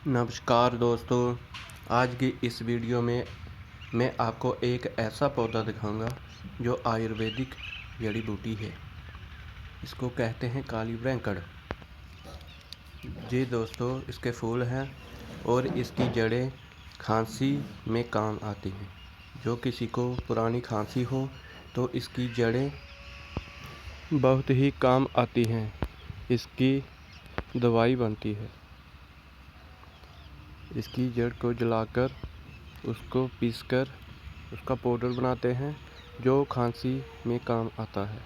नमस्कार दोस्तों, आज की इस वीडियो में मैं आपको एक ऐसा पौधा दिखाऊंगा जो आयुर्वेदिक जड़ी बूटी है। इसको कहते हैं काली ब्रैंकड़। जी दोस्तों, इसके फूल हैं और इसकी जड़ें खांसी में काम आती हैं। जो किसी को पुरानी खांसी हो तो इसकी जड़ें बहुत ही काम आती हैं। इसकी दवाई बनती है। इसकी जड़ को जलाकर उसको पीसकर उसका पाउडर बनाते हैं जो खांसी में काम आता है।